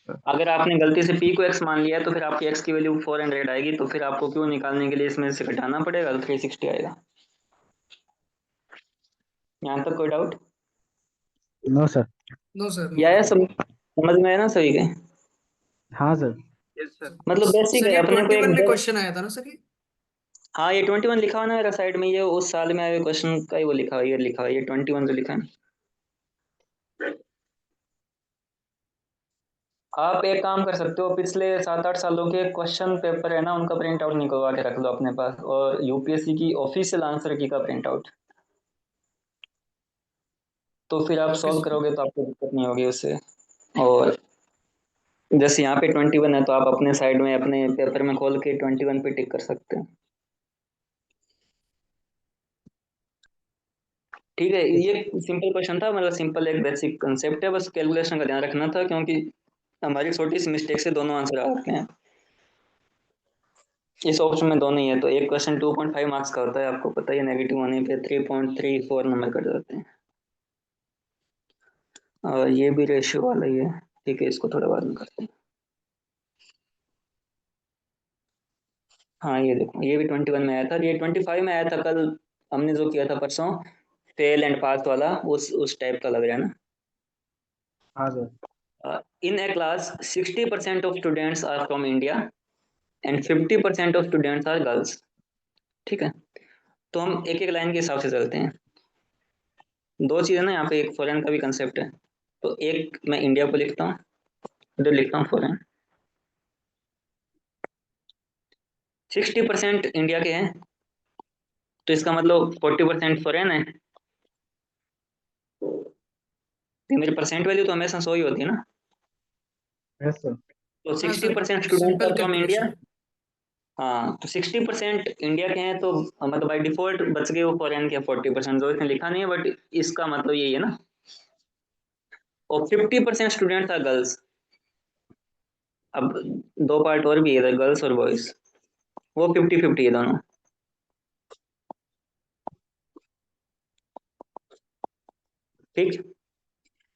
Sir. अगर आपने गलती से पी को एक्स मान लिया तो फिर आपकी एक्स की वैल्यू 400 आएगी, तो फिर आपको क्यों निकालने के लिए इसमें से घटाना पड़ेगा, तो 360 आएगा। यहाँ तक कोई doubt? No sir. No sir, no या डाउट। समझ में आया ना सभी के? हाँ सर। Yes sir. मतलब बेसिक सर है ये अपने को 21 में एक। क्वेश्चन आया था ना सर ये? हाँ, ये 21 लिखा हुआ ना मेरा साइड में, ये उस साल में आए क्वेश्चन का ही वो लिखा हुआ है, ये लिखा हुआ है, ये 21 जो लिखा है। आप एक काम कर सकते हो, पिछले 7-8 सालों के क्वेश्चन पेपर है ना, उनका प्रिंट आउट निकलवा के रख लो अपने पास, और यूपीएससी की ऑफिशियल आंसर की का प्रिंट आउट। तो फिर आप ओके सॉल्व सर। करोगे तो आपको दिक्कत नहीं होगी उससे। और जैसे यहाँ पे 21 है, तो आप अपने साइड में अपने पेपर में खोल के 21 पे टिक कर सकते हैं। ठीक है, ये सिंपल क्वेश्चन था, मतलब सिंपल एक बेसिक कंसेप्ट है, बस कैलकुलेशन का ध्यान रखना था, क्योंकि हमारी छोटी सी मिस्टेक से दोनों आंसर आ सकते हैं। इस ऑप्शन में दोनों ही है, तो एक क्वेश्चन 2.5 मार्क्स का होता है, आपको पता ही है, नेगेटिव होने पे 3.34 नंबर कट जाते हैं। और ये भी रेशियो वाला ही है। ठीक है, इसको थोड़ा बाद में करते हैं। हाँ, ये देखो, ये भी 21 में आया था, ये 25 में आया था कल। हमने जो किया था परसों, फेल एंड पास वाला, उस टाइप का लग रहा है ना। हाँ sir. In a class, 60% of students are from India and 50% of students are girls. ठीक है, तो हम एक एक लाइन के हिसाब से चलते हैं। दो चीजें ना यहाँ पे, एक फॉरेन का भी कंसेप्ट है। तो एक मैं इंडिया को लिखता हूँ, उधर लिखता हूँ फॉरेन। 60% इंडिया के हैं, तो इसका मतलब 40% फॉरेन है। तो मेरी परसेंट वैल्यू तो हमेशा सो ही होती है ना। Yes sir. तो हाँ sixty sir, percent student simple are from India. Calculation. हाँ, तो 60% इंडिया के हैं, तो मतलब बाई डिफॉल्ट बच गए वो फॉरेन के 40%, जो इसने लिखा नहीं है, बट इसका मतलब यही है ना। और 50% स्टूडेंट्स आर गर्ल्स। अब दो पार्ट और भी है, गर्ल्स और बॉयज, वो 50-50 है दोनों। ठीक।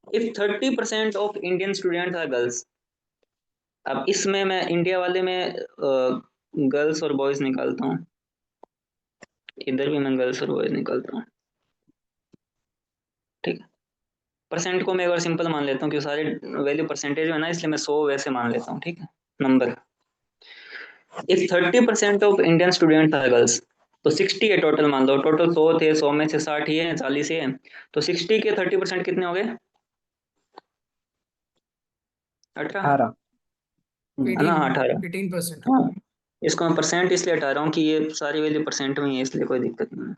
If 30% of Indian students are girls, अब इसमें मैं इंडिया वाले में गर्ल्स और बॉयज निकालता हूँ, इधर भी मैं गर्ल्स और बॉयज निकालता हूँ। ठीक है, परसेंट को मैं एक बार सिंपल मान लेता हूँ, क्योंकि सारे वैल्यू परसेंटेज में है ना, इसलिए मैं 100 वैसे मान लेता हूँ। ठीक है, number. If 30% of Indian student are girls, तो 60 है टोटल, मान लो टोटल 100 थे, 100 में से 60 ही है, 40 ही है, तो 60 के 30% कितने हो गए? 18, 18। है ना? 18। 18। 18%। हाँ, इसको मैं परसेंट इसलिए हटा रहा हूँ कि ये सारी वैल्यू परसेंट में ही है, इसलिए कोई दिक्कत नहीं है।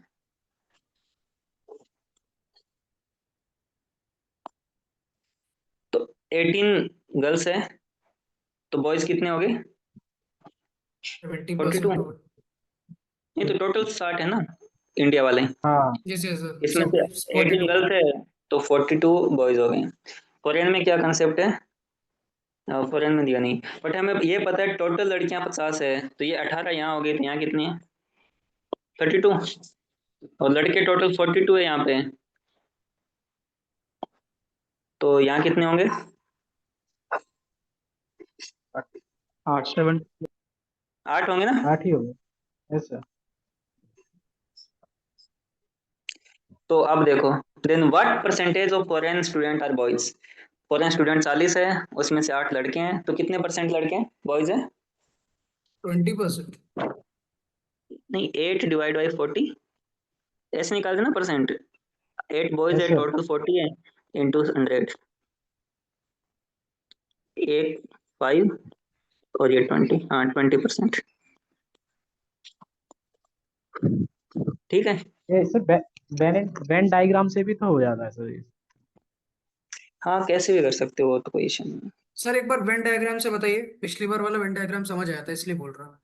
तो 18 गर्ल्स है, तो बॉयज कितने हो गए? 42। 70% होगा। नहीं, तो टोटल 60 है ना इंडिया वाले। हाँ। यस यस सर, इसमें से सब 18 42। गर्ल्स है, तो 42 बॉयज हो गए। फॉरेन में क्या कंसेप्ट है? फॉरेन में दिया नहीं, बट हमें ये पता है टोटल लड़कियां 50 है, तो ये 18 यहाँ हो गई, तो यहाँ कितनी है? 32। और लड़के टोटल 42 है यहाँ पे, तो यहाँ कितने होंगे? 8 7। 8 होंगे ना। 8 ही हो गए। Yes sir. तो अब देखो, then what percentage of foreign student are boys? Foreign student 40 है, उसमें से 8 लड़के हैं, तो कितने परसेंट लड़के हैं, बॉयज हैं? 20%। नहीं, 8 डिवाइड बाई 40, ऐसे निकाल देना परसेंट। 8 बॉयज यस है, सर। टोटल 40 है, इंटू 100। एक 5 और ये 20, हाँ 20%। ठीक है। ये सर वेन डायग्राम से भी तो हो जाता है सर ये। हाँ, कैसे भी कर सकते हो, वो तो कोई इशू नहीं है। सर एक बार वेन डायग्राम से बताइए, पिछली बार वाला वेन डायग्राम समझ आया था इसलिए बोल रहा हूँ।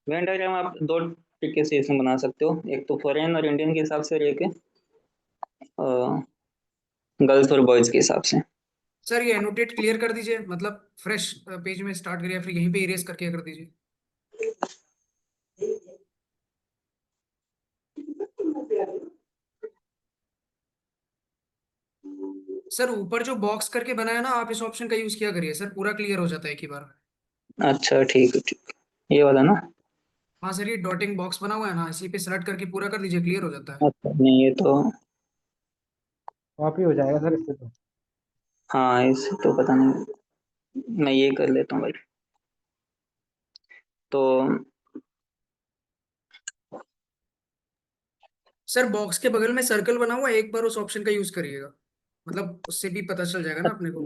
वेन डायग्राम आप दो तरीके से इसमें बना सकते हो, एक तो फॉरेन और इंडियन के हिसाब से, और एक गर्ल्स और बॉयज के हिसाब से। सर ये एनोटेट क्लियर कर दीजिए, मतलब फ्रेश पेज में स्टार्ट करिए, फिर यहीं पे इरेज करके कर दीजिए। सर ऊपर जो बॉक्स करके बनाया ना, आप इस ऑप्शन का यूज किया करिए सर, पूरा क्लियर हो जाता है एक ही बार। अच्छा ठीक है ठीक है, ये वाला ना। हाँ सर, ये डॉटिंग बॉक्स बना हुआ है ना, इसी पे सेलेक्ट करके पूरा कर दीजिए, क्लियर हो जाता है। अच्छा नहीं, ये तो कॉपी हो जाएगा सर इससे तो। हाँ, इससे तो पता नहीं, मैं ये कर लेता हूँ भाई। तो सर बॉक्स के बगल में सर्कल बना हुआ है, एक बार उस ऑप्शन का यूज करिएगा, मतलब उससे भी पता चल जाएगा ना अपने को।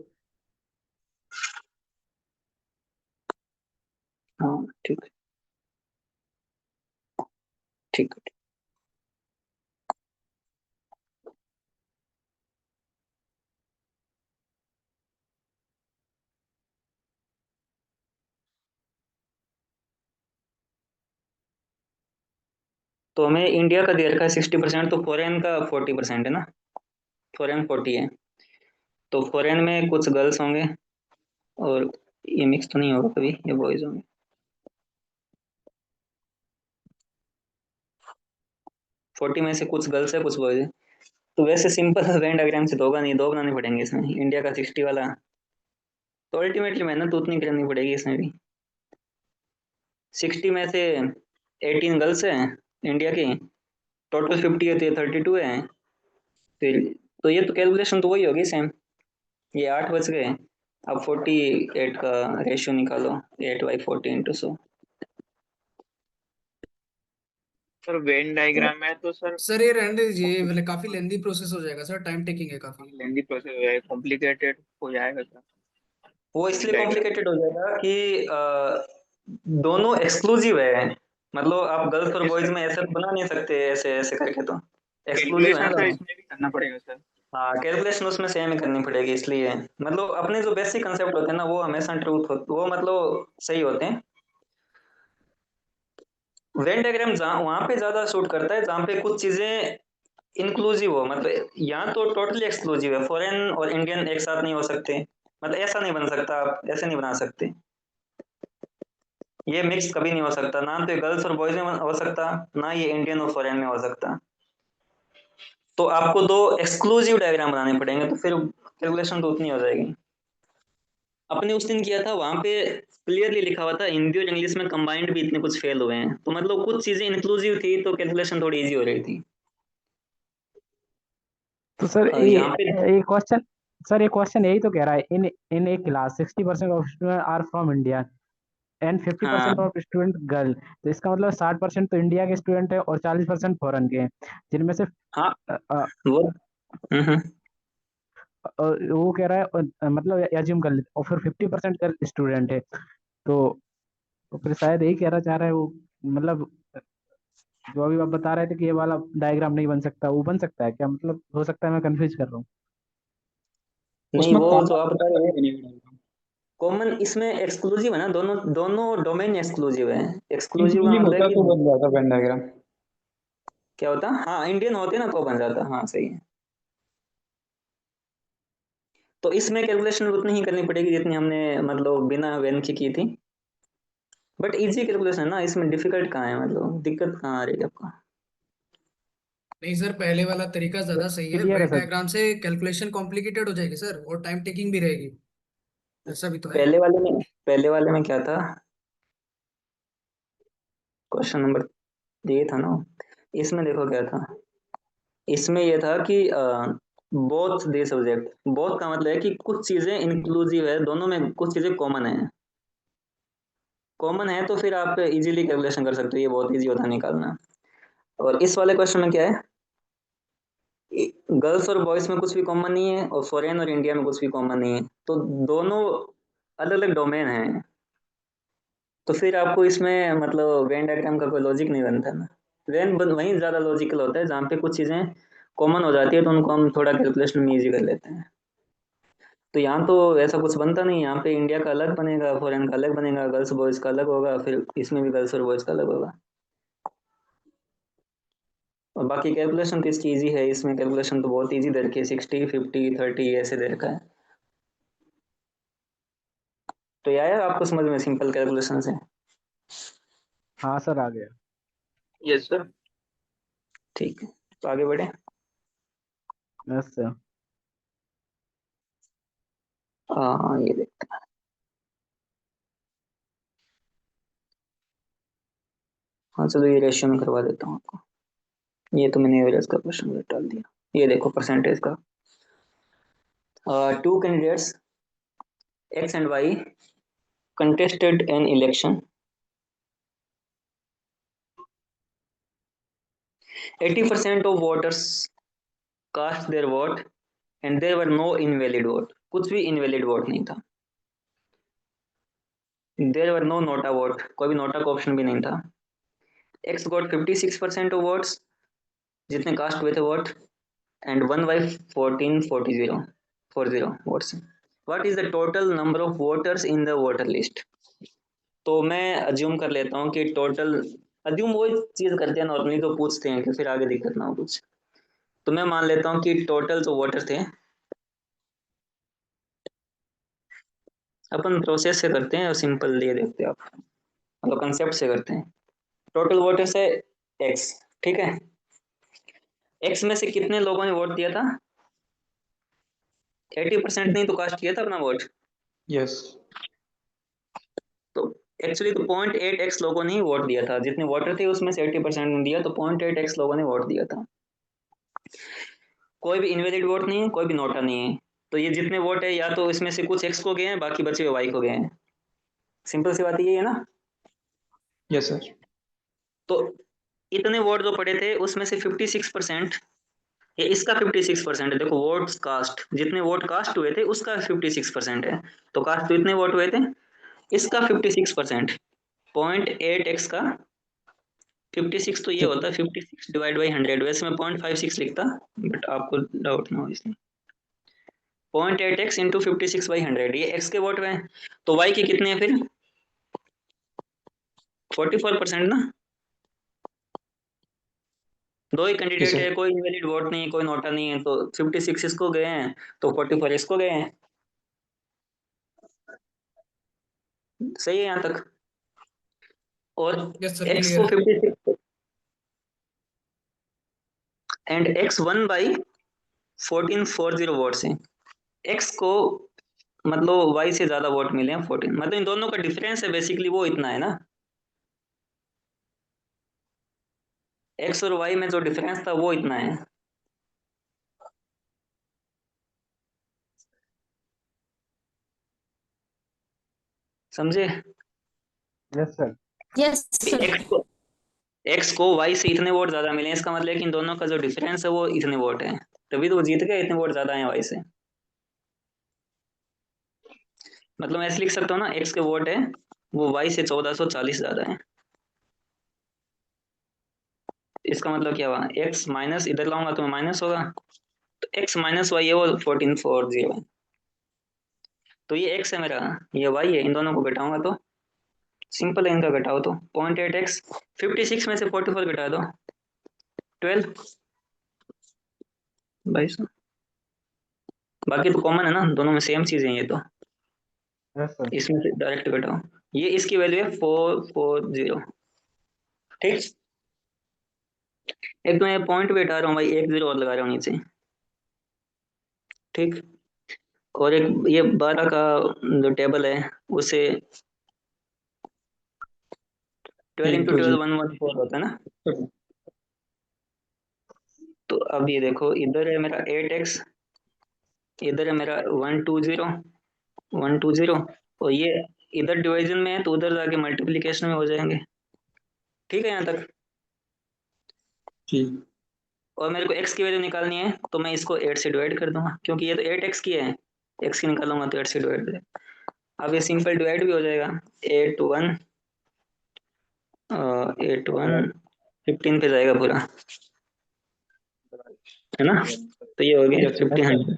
हाँ ठीक है ठीक है। तो हमें इंडिया का दे रखा है 60%, तो फॉरेन का 40% है ना। फॉरेन 40 है, तो फॉरेन में कुछ गर्ल्स होंगे, और ये मिक्स तो नहीं होगा कभी, ये बॉयज होंगे। 40 में से कुछ गर्ल्स है कुछ बॉयज है। तो वैसे सिंपल वेन डायग्राम से तो होगा नहीं, दो बनाने पड़ेंगे इसमें, इंडिया का 60 वाला। तो अल्टीमेटली मेहनत तो उतनी करनी पड़ेगी इसमें भी। 60 में से 18 गर्ल्स है इंडिया की, टोटल 50 है तो ये 32 है। फिर तो ये तो कैलकुलेशन तो वही होगी सेम। ये 8 बच गए। अब 48 का रेशियो निकालो, 8/40 × 100। सर वेन डायग्राम है तो सर सर ये रहने दीजिए, मतलब काफी लेंदी प्रोसेस हो जाएगा सर, टाइम टेकिंग है काफी। लेंदी प्रोसेस है, कॉम्प्लिकेटेड हो जाएगा सर। वो इसलिए डायग्राम कॉम्प्लिकेटेड हो जाएगा कि दोनों एक्सक्लूसिव है। मतलब आप गर्ल्स और बॉयज में ऐसा तो बना नहीं सकते ऐसे ऐसे करके, तो एक्सक्लूसिव है ना कैलकुलेशन सर दोनों। इसमें भी करना पड़ेगा सर। हाँ, कैलकुलेशन उसमें सेम ही करनी पड़ेगी, इसलिए मतलब अपने जो बेसिक कंसेप्ट होते हैं ना वो हमेशा ट्रूथ होते, वो मतलब सही होते हैं। वेन डायग्राम जहाँ वहां पे ज्यादा सूट करता है जहाँ पे कुछ चीजें इंक्लूसिव हो, मतलब यहाँ तो टोटली एक्सक्लूसिव है, फॉरेन और इंडियन एक साथ नहीं हो सकते। मतलब ऐसा नहीं बन सकता, आप ऐसे नहीं बना सकते। ये मिक्स कभी नहीं हो सकता, ना तो ये गर्ल्स और बॉयज में हो सकता, ना ये इंडियन और फॉरेन में हो सकता। तो आपको दो एक्सक्लूसिव डायग्राम बनाने पड़ेंगे, तो फिर कैलकुलेशन तो उतनी हो जाएगी। अपने उस दिन किया था वहां पे क्लियरली लिखा हुआ था हिंदी और इंग्लिश में कंबाइंड भी इतने कुछ फेल हुए हैं, तो मतलब कुछ चीजें इंक्लूसिव थी तो कैलकुलेशन थोड़ी इजी हो रही थी। तो सर यहाँ पे ये क्वेश्चन, सर ये क्वेश्चन यही तो कह रहा है, in in a class 60% of student are from India and 50% हाँ ऑफ स्टूडेंट गर्ल। तो इसका मतलब 60% तो इंडिया के स्टूडेंट है और 40% फॉरेन के हैं, जिनमें से हाँ अ, अ, वो हम्म। वो कह रहा है मतलब एज्यूम कर लेते और फिर 50% गर्ल स्टूडेंट है। तो तो फिर शायद यही कहना चाह रहा है वो, मतलब जो अभी आप बता रहे थे कि ये वाला डायग्राम नहीं बन सकता, वो बन सकता है क्या? मतलब हो सकता है मैं कंफ्यूज कर रहा हूँ। नहीं, उसमें वो जो कॉमन आप बता मतलब रहे कभी हैं बनेगा डायग्राम। कॉमन, इसमें एक्सक्लूसिव है ना, दोनों दोनों डोमेन एक्सक्लूसिव है। एक्सक्लूसिव का इंक्लूसिव मतलब है होता तो कि बन जाता वेन डायग्राम। क्या होता, हाँ इंडियन होते ना तो बन जाता, हाँ सही है। तो इसमें कैलकुलेशन उतनी ही करनी पड़ेगी जितनी हमने मतलब बिना वेन की थी। बट इजी कैलकुलेशन है ना, इसमें डिफिकल्ट कहाँ है, मतलब दिक्कत कहाँ आ रही है आपको? नहीं सर, पहले वाला तरीका ज्यादा सही है, क्लियर है वेन सर। डायग्राम से कैलकुलेशन कॉम्प्लिकेटेड हो जाएगी सर, और टाइम टेकिंग भी रहेगी, ऐसा भी तो है। पहले वाले में क्या था, क्वेश्चन नंबर ये था ना, इसमें देखो क्या था। इसमें ये था कि बोथ दे सब्जेक्ट, बोथ का मतलब है कि कुछ चीजें इंक्लूसिव है, दोनों में कुछ चीजें कॉमन है। कॉमन है तो फिर आप इजीली कैलकुलेशन कर सकते हो, ये बहुत इजी होता है निकालना। और इस वाले क्वेश्चन में क्या है, गर्ल्स और बॉयज में कुछ भी कॉमन नहीं है और फॉरेन और इंडिया में कुछ भी कॉमन नहीं है, तो दोनों अलग अलग डोमेन है। तो फिर आपको इसमें मतलब वेन डायग्राम का कोई लॉजिक नहीं बनता ना। वहीं ज्यादा लॉजिकल होता है जहाँ पे कुछ चीजें कॉमन हो जाती है, तो उनको हम थोड़ा कैलकुलेशन में इजी कर लेते हैं। तो यहाँ तो ऐसा कुछ बनता नहीं, यहाँ पे इंडिया का अलग बनेगा, फॉरेन का अलग बनेगा, गर्ल्स बॉयज का अलग होगा, फिर इसमें भी गर्ल्स और बॉयज का अलग होगा। और बाकी कैलकुलेशन तो इसकी इजी है, इसमें कैलकुलेशन तो बहुत इजी दे रखी है, 60 50 30 ऐसे दे रखा है। तो ये आया आपको समझ में सिंपल कैलकुलेशन से? हाँ सर आ गया। Yes sir. ठीक है, तो आगे बढ़े। Yes sir. हाँ ये देख, हाँ चलो ये रेशियो में करवा देता हूँ आपको। ये तो मैंने एवरेज का क्वेश्चन डाल दिया। ये देखो परसेंटेज का, two candidates X and Y contested an election. 80% of voters cast their vote and there were no invalid vote. कुछ भी invalid vote नहीं था। There were no nota vote, कोई भी नोटा का ऑप्शन भी नहीं था। X got 56% of votes, जितने कास्ट हुए थे vote, and won by 1440 votes. What is the total number of voters in the voter list? तो मैं अज्यूम कर लेता हूँ कि टोटल, अज्यूम वो चीज करते हैं नॉर्मली तो पूछते हैं कि फिर आगे दिक्कत ना हो कुछ। तो मैं मान लेता हूँ कि टोटल जो वोटर थे, अपन प्रोसेस से करते हैं और सिंपल ये देखते हैं आप, मतलब कंसेप्ट से करते हैं। टोटल वोटर्स है एक्स, ठीक है। एक्स में से कितने लोगों ने वोट दिया था? 80% नहीं तो कास्ट किया था अपना वोट। यस। तो एक्चुअली तो 0.8x लोगों ने ही वोट दिया था, जितने वोटर थे उसमें से 80% ने दिया, तो 0.8x लोगों ने वोट दिया था। कोई भी इनवैलिड वोट नहीं है, कोई भी नोटा नहीं है। तो ये जितने वोट है या तो इसमें से कुछ एक्स को गए हैं, बाकी बचे हुए वाई को गए हैं। सिंपल सी बात ये है ना। Yes sir. तो इतने वोट जो पड़े थे उसमें से 56%, ये इसका 56% है। देखो वोट्स कास्ट, जितने वोट कास्ट हुए थे उसका 56% है। तो कास्ट तो इतने वोट हुए थे, इसका 56%, 0.8x का 56 तो ये होता है 56 डिवाइड बाई 100। वैसे मैं 0.56 लिखता, बट आपको डाउट ना हो इसलिए 0.8x इंटू 56/100, ये x के वोट में। तो y के कितने हैं फिर? 44% ना। दो ही जी कैंडिडेट है, सर। कोई इनवैलिड वोट नहीं है, कोई नोटा नहीं है, तो 56 इसको गए हैं, तो 44 इसको गए हैं। सही है यहाँ तक? और यस सर, x को क्लियर। 56 एंड x 1/1440 वोट से x को, मतलब y से ज्यादा वोट मिले हैं 14, मतलब इन दोनों का डिफरेंस है बेसिकली वो इतना है ना। x और y में जो डिफरेंस था वो इतना है। समझे? Yes sir. Yes sir. X को वाई से इतने वोट ज्यादा मिले, इसका मतलब है कि इन दोनों का जो डिफरेंस है वो इतने वोट है, तभी तो वो जीत गए, इतने वोट ज्यादा हैं वाई से। मतलब मैं ऐसे लिख सकता हूँ ना, एक्स के वोट है वो वाई से 1440 ज्यादा है। इसका मतलब क्या हुआ, एक्स माइनस इधर लाऊंगा तो माइनस होगा, तो एक्स माइनस वाई है वो 1440 है। तो ये एक्स है मेरा, ये वाई है, इन दोनों को घटाऊंगा तो सिंपल है, इनका घटाओ तो 0.8x, 56 में से 44 घटा दो 12, 22। बाकी तो कॉमन है ना, दोनों में सेम चीज है ये तो, यस सर। इसमें से डायरेक्ट घटाओ। ये इसकी वैल्यू है 440, ठीक। एक तो मैं पॉइंट भी हटा रहा हूँ भाई, एक जीरो और लगा रहा हूँ नीचे, ठीक। और एक ये 12 का जो टेबल है उसे 12 1 इंटू 2 12 0। 114 होता है ना। तो अब ये देखो, इधर है मेरा 8x, इधर है मेरा 120 और ये इधर डिवीजन में है तो उधर जाके मल्टीप्लिकेशन में हो जाएंगे। ठीक है यहाँ तक? जी। और मेरे को x की वैल्यू निकालनी है तो मैं इसको 8 से डिवाइड कर दूंगा, क्योंकि ये तो 8x की है, x की निकालूंगा तो 8 से डिवाइड कर। अब ये सिंपल डिवाइड भी हो जाएगा, 8 1 15 पे जाएगा पूरा, है ना। तो ये हो गया यस सर। 1500,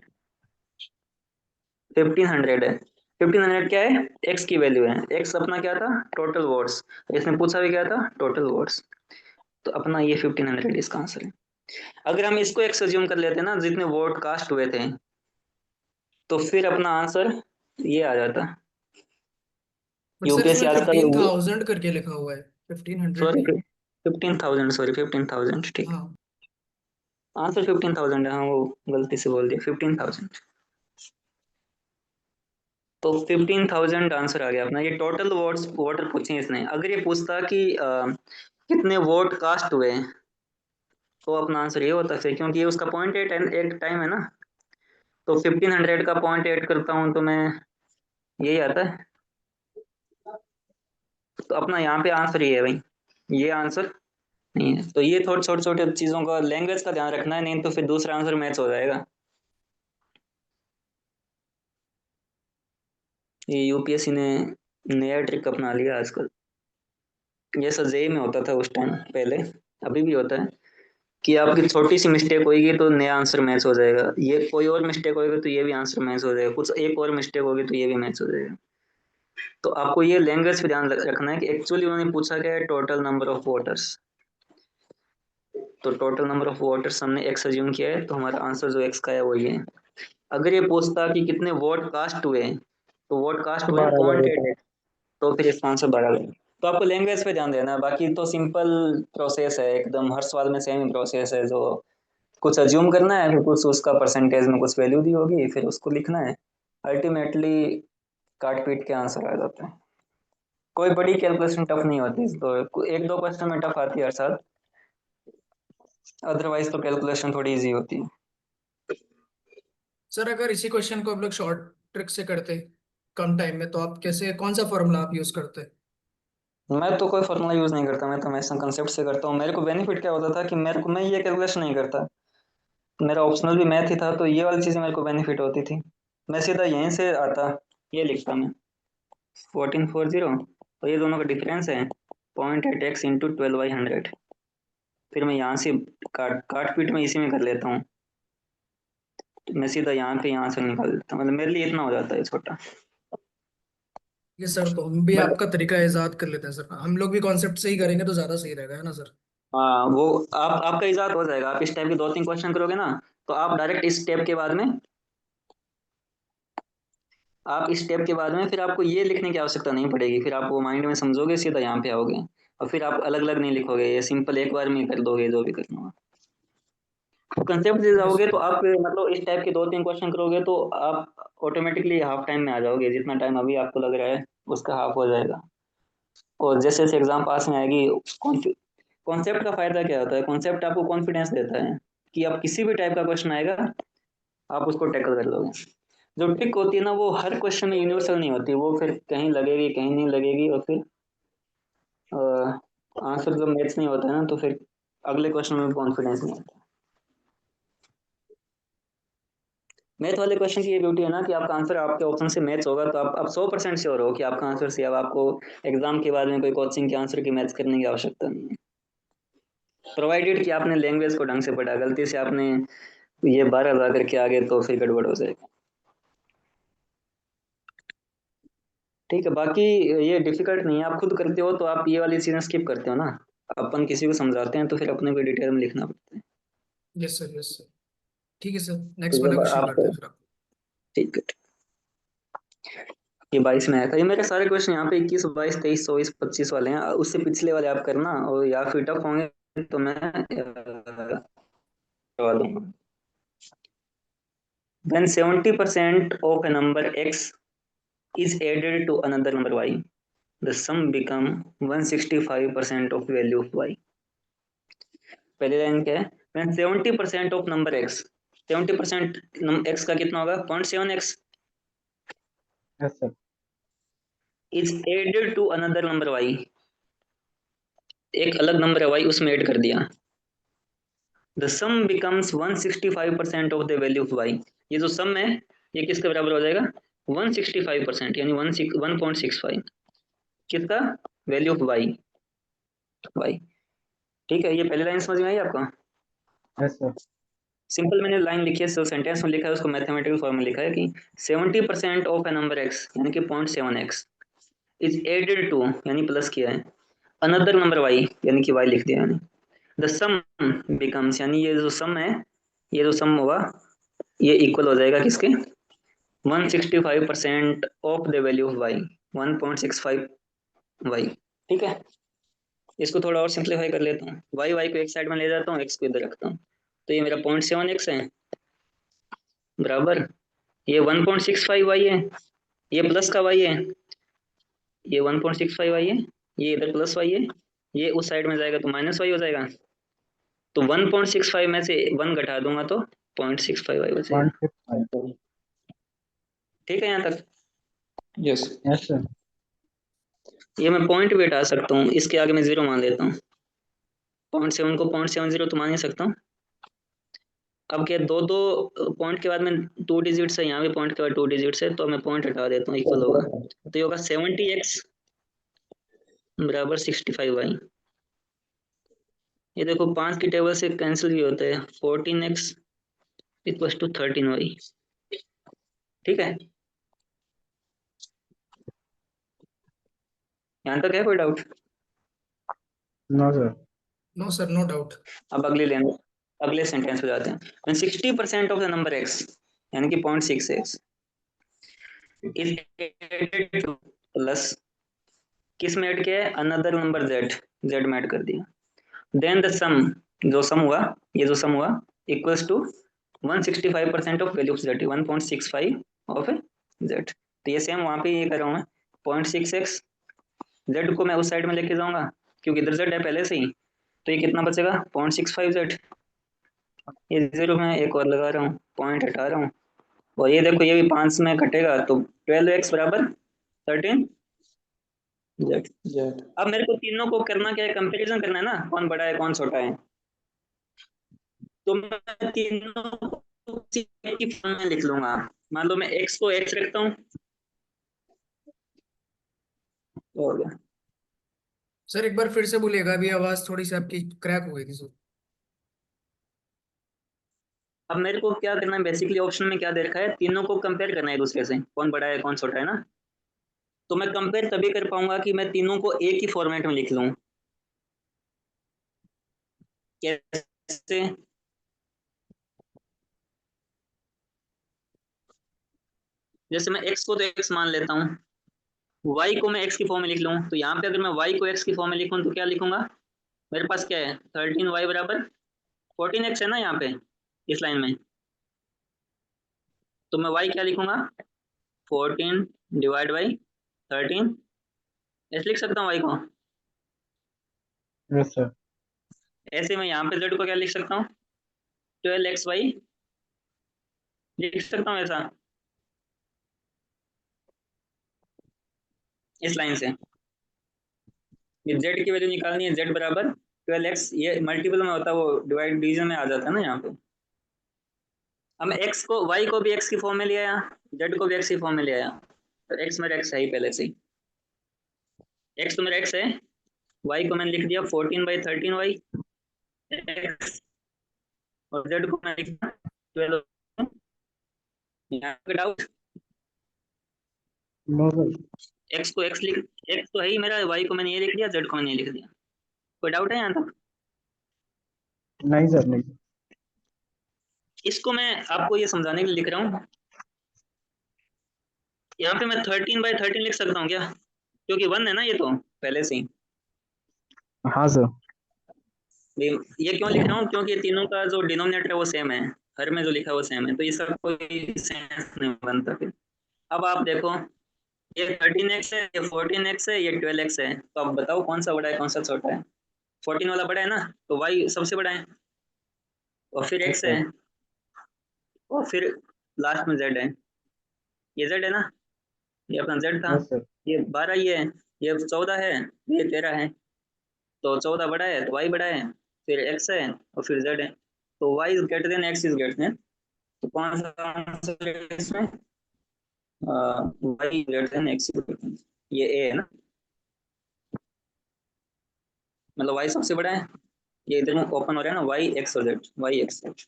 1500 है। 1500 क्या है? x की वैल्यू है, x अपना क्या था, टोटल वोट्स। इसने पूछा भी क्या था, टोटल वोट्स। तो अपना ये 1500 इसका आंसर है। अगर हम इसको एक अज्यूम कर लेते ना जितने वोट कास्ट हुए थे, तो फिर अपना आंसर ये आ जाता। बट सर यूपीएससी इसमें आजकल 15,000 करके लिखा हुआ है, 1500 सॉरी नहीं। 15,000, सॉरी 15,000, ठीक। हाँ। आंसर 15,000 है, हाँ वो गलती से बोल दिया 15,000। तो 15,000 आंसर आ गया अपना। ये टोटल वोटर पूछे इसने। अगर ये पूछता कि कितने वोट कास्ट हुए, तो अपना आंसर ये होता फिर, क्योंकि ये उसका पॉइंट एट टाइम है ना। तो 1500 का पॉइंट एट करता हूँ तो मैं यही आता है। तो अपना यहाँ पे आंसर ये है भाई, ये आंसर नहीं है। तो ये थोड़ी छोटे छोटे चीजों का, लैंग्वेज का ध्यान रखना है, नहीं तो फिर दूसरा आंसर मैच हो जाएगा। ये यूपीएससी ने नया ट्रिक अपना लिया आजकल। ये सब जेई में होता था उस टाइम पहले, अभी भी होता है कि आपकी छोटी सी मिस्टेक होगी तो नया आंसर मैच हो जाएगा, ये कोई और मिस्टेक होगी तो ये भी आंसर मैच हो जाएगा, कुछ एक और मिस्टेक होगी तो ये भी मैच हो जाएगा। तो आपको ये लैंग्वेज पे ध्यान रखना है कि एक्चुअली उन्होंने पूछा क्या है, टोटल नंबर ऑफ वोटर्स। तो टोटल नंबर ऑफ वोटर्स हमने एक्स अज्यूम किया है, तो हमारा आंसर जो एक्स का है वो ये है। अगर ये पूछता कि कितने वोट कास्ट हुए, तो वोट कास्ट तो हुए 12,000 होता। .8, तो फिर इसका आंसर 12,000। तो आपको लैंग्वेज पे ध्यान देना है, बाकी तो सिंपल प्रोसेस है एकदम, हर सवाल में सेम ही प्रोसेस है। जो कुछ अज्यूम करना है, फिर कुछ उसका परसेंटेज में कुछ वैल्यू दी होगी, फिर उसको लिखना है। अल्टीमेटली काट पीट के आंसर आ जाता है। कोई बड़ी कैलकुलेशन टफ नहीं होती, तो एक दो क्वेश्चन में टफ आती है हर साल, अदरवाइज तो कैलकुलेशन थोड़ी इजी होती है। सर अगर इसी क्वेश्चन को हम लोग शॉर्ट ट्रिक से करते कम टाइम में, तो आप कैसे, कौन सा फॉर्मूला आप यूज करते? मैं तो कोई फॉर्मूला यूज नहीं करता, मैं तो हमेशा कंसेप्ट से करता हूँ। मेरे को बेनिफिट क्या होता था कि मैं ये कैलकुलेशन नहीं करता। मेरा ऑप्शनल भी मैथ ही था, तो ये वाली चीजें मेरे को बेनिफिट होती थी। मैं सीधा यहीं से आता, ये लिखता मैं 1440, और ये दोनों का डिफरेंस है .8x इंटू 12/100। फिर मैं यहाँ से काट काट पीट में इसी में कर लेता हूँ। तो मैं सीधा यहाँ से निकाल देता हूँ, मतलब मेरे लिए इतना हो जाता है छोटा। ये सर, तो हम भी बट आपका तरीका इजाद कर लेते हैं सर, हम लोग भी कॉन्सेप्ट से ही करेंगे तो ज्यादा सही रहेगा, है ना सर? हाँ, वो आपका इजाद हो जाएगा। आप इस टाइप के दो तीन क्वेश्चन करोगे ना, तो आप डायरेक्ट इस स्टेप के बाद में, फिर आपको ये लिखने की आवश्यकता नहीं पड़ेगी। फिर आप वो माइंड में समझोगे, सीधा यहाँ पे आओगे, और फिर आप अलग अलग नहीं लिखोगे, ये सिंपल एक बार में ही कर दोगे जो भी करना हो। कंसेप्ट से यस जाओगे सर। तो आप मतलब इस टाइप के दो तीन क्वेश्चन करोगे तो आप ऑटोमेटिकली हाफ टाइम में आ जाओगे। जितना टाइम अभी आपको लग रहा है उसका हाफ हो जाएगा। और जैसे जैसे एग्जाम पास में आएगी, कॉन्सेप्ट का फायदा क्या होता है, कॉन्सेप्ट आपको कॉन्फिडेंस देता है कि आप किसी भी टाइप का क्वेश्चन आएगा आप उसको टैकल कर लोगे। जो ट्रिक होती है ना, वो हर क्वेश्चन में यूनिवर्सल नहीं होती, वो फिर कहीं लगेगी कहीं नहीं लगेगी, और फिर आंसर जब मैच नहीं होता है ना, तो फिर अगले क्वेश्चन में कॉन्फिडेंस नहीं आता। मैथ वाले क्वेश्चन की ये ब्यूटी है ना कि आपका आंसर आपके ऑप्शन से मैच होगा, तो आप 100% श्योर हो कि आपका आंसर सही है। अब आपको एग्जाम के बाद में कोई कोचिंग के आंसर की मैच करने की आवश्यकता नहीं है, प्रोवाइडेड कि आपने लैंग्वेज को ढंग से पढ़ा। गलती से आपने ये 12 लगा करके आगे, तो फिर गड़बड़ हो जाएगा। ठीक है, बाकी ये डिफिकल्ट नहीं है, आप खुद करते हो तो आप ये वाली चीजें स्किप करते हो ना। अपन किसी को समझाते हैं तो फिर अपने को डिटेल में लिखना पड़ता है। Yes sir, yes sir. ठीक है सर, तो नेक्स्ट वाला जब क्वेश्चन आप, करते हैं फिर आप। ठीक है, ये 22 में आया था। ये मेरे सारे क्वेश्चन यहाँ पे 21, 22, 23, 24, 25 वाले हैं। उससे पिछले वाले आप करना, और या फिर टफ होंगे तो मैं करवा दूंगा। When 70% of a number x is added to another number y, the sum become 165% of value of y. पहली लाइन क्या है? When 70% of number x, 70% x का कितना होगा? 0.7x yes sir. is added to another number y, एक अलग number है y, उसमें ऐड कर दिया। The sum becomes 165% of the value of y. ये जो सम है ये किसके बराबर हो जाएगा? 165%, यानी 1.65 किसका? Value of y। ठीक है, ये पहली लाइन समझ में आई आपको? Yes sir. सिंपल मैंने लाइन लिखी है, सेंटेंस में लिखा है, उसको मैथमेटिकल फॉर्म में लिखा है कि 70% ऑफ ए नंबर x, यानी कि 0.7x इज एडेड टू, यानी प्लस किया है, अनदर नंबर y, यानी कि y लिख दिया। यानी द सम बिकम्स, यानी ये जो सम है, ये जो सम होगा ये इक्वल हो जाएगा किसके, 165% of the value of Y, 1.65 Y. ठीक है, इसको थोड़ा और सिंप्लीफाई कर लेता हूँ, वाई वाई को एक साइड में ले जाता हूँ, एक्स को इधर रखता हूँ, तो ये मेरा 0.7x है बराबर, ये 1.65 वाई है, ये प्लस का वाई है, ये 1.65 वाई है, ये इधर प्लस वाई है, ये उस साइड में जाएगा तो माइनस वाई हो जाएगा, तो 1.65 में से 1 घटा दूंगा तो 0.65 वाई बचेगा। 0.65। ठीक है यहाँ तक? Yes. Yes sir. ये मैं पॉइंट भी हटा सकता हूँ, इसके आगे मैं 0 मान लेता हूँ, 0.7 को 0.70 तो मान ही सकता हूँ। अब क्या, दो दो पॉइंट के बाद में 2 डिजिट्स है, यहाँ भी पॉइंट के बाद 2 डिजिट्स है, तो मैं पॉइंट हटा देता हूँ, इक्वल होगा, तो ये होगा 70x बराबर 65y। ये देखो 5 की टेबल से कैंसिल भी होता है, 14x इक्वल टू 13y। ठीक है, यहाँ तक है कोई doubt? No sir. No sir, no doubt. अब अगले सेंटेंस पे जाते हैं। When 60% of the number x, यानी कि 0.6x is added to plus, किस में ऐड किया है, अनदर नंबर z में ऐड कर दिया, देन द सम, जो सम हुआ, ये जो सम हुआ equals to 165% of value of z, 1.65 of z। तो ये सेम वहां पे ये कर रहा हूँ मैं, 0.6x, z को मैं उस साइड में लेके जाऊंगा क्योंकि इधर z है पहले से ही, तो ये कितना बचेगा 0.65z, ये 0 में एक और लगा रहा हूँ, पॉइंट हटा रहा हूँ, और ये देखो ये भी 5 में कटेगा तो 12x बराबर 13z। Z. अब मेरे को तीनों को करना क्या है, कंपैरिजन करना है ना, कौन बड़ा है कौन छोटा है, तो मैं तीनों को उसी एक ही फॉर्म में लिख लूंगा। मान लो मैं x को x रखता हूँ, तो हो गया। सर एक बार फिर से बोलिएगा, अभी आवाज थोड़ी सी आपकी क्रैक हो गई थी सर। अब मेरे को क्या करना है, बेसिकली ऑप्शन में क्या दे रखा है, तीनों को कंपेयर करना है एक दूसरे से, कौन बड़ा है कौन छोटा है ना, तो मैं कंपेयर तभी कर पाऊंगा कि मैं तीनों को एक ही फॉर्मेट में लिख लूं। कैसे, जैसे मैं x को तो x मान लेता हूँ, y को मैं x की फॉर्म में लिख लूँ, तो यहाँ पे अगर मैं y को x की फॉर्म में लिखूँ तो क्या लिखूंगा, मेरे पास क्या है 13y बराबर 14x है ना यहाँ पे इस लाइन में, तो मैं y क्या लिखूंगा 14 डिवाइड बाई 13, ऐसे लिख सकता हूँ y को। Yes sir. ऐसे मैं यहाँ पे z को क्या लिख सकता हूँ 12xy लिख सकता हूँ ऐसा, इस लाइन से ये z की वैल्यू निकालनी है, z बराबर 12x, ये मल्टीपल में होता है वो डिवाइड डिवीजन में आ जाता है ना यहाँ पे। अब मैं x को y को भी x की फॉर्म में ले आया, z को भी x की फॉर्म में ले आया, तो x मेरा x है ही पहले से ही, x तो मेरा x है, y को मैंने लिख दिया 14/13y x, और z को मैंने लिख दिया 12। यहाँ पे डाउट, नो सर। x को x लिख, x तो है ही मेरा, y को मैंने ये लिख दिया, z को मैंने ये लिख दिया, कोई डाउट है यहाँ तक? नहीं सर, नहीं। इसको मैं आपको ये समझाने के लिए लिख रहा हूँ, यहाँ पे मैं 13/13 लिख सकता हूँ क्या, क्योंकि 1 है ना ये तो पहले से ही। हाँ सर। ये क्यों लिख रहा हूँ, क्योंकि ये तीनों का जो डिनोमिनेटर है वो सेम है, हर में जो लिखा है वो सेम है, तो इसका कोई सेंस नहीं बनता फिर। अब आप देखो, ये 13x है, ये 14x है, ये 12x है, तो अब बताओ कौन सा बड़ा है कौन सा छोटा है, 14 वाला बड़ा है ना, तो y सबसे बड़ा है, और फिर यस x है, सर। और फिर लास्ट में z है, ये z है ना, ये अपना z था, यस सर। ये 12 ये 14 है, ये 13 है, तो 14 बड़ा है तो y बड़ा है, फिर x है और फिर z है, तो y is greater than x is greater than, तो कौन सा आंसर है इसमें, y ग्रेटर देन x, ये a है ना, मतलब y सबसे बड़ा है, ये इधर में ओपन हो रहा है ना, y x और z, y x z।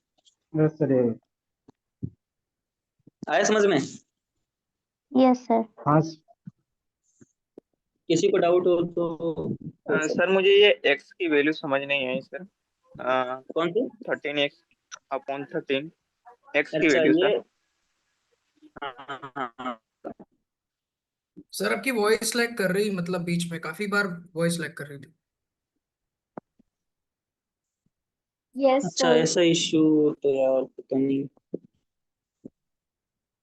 Yes sir. आया समझ में? Yes sir. हाँ किसी को डाउट हो तो पूछ सकते। सर मुझे ये x की वैल्यू समझ नहीं आई सर। कौन सी? 13x/13 x की अच्छा वैल्यू ये, सर। हाँ, सर आपकी वॉइस लैग कर रही, मतलब बीच में काफी बार वॉइस लैग कर रही थी। Yes, अच्छा sir. ऐसा इश्यू तो यार पता नहीं।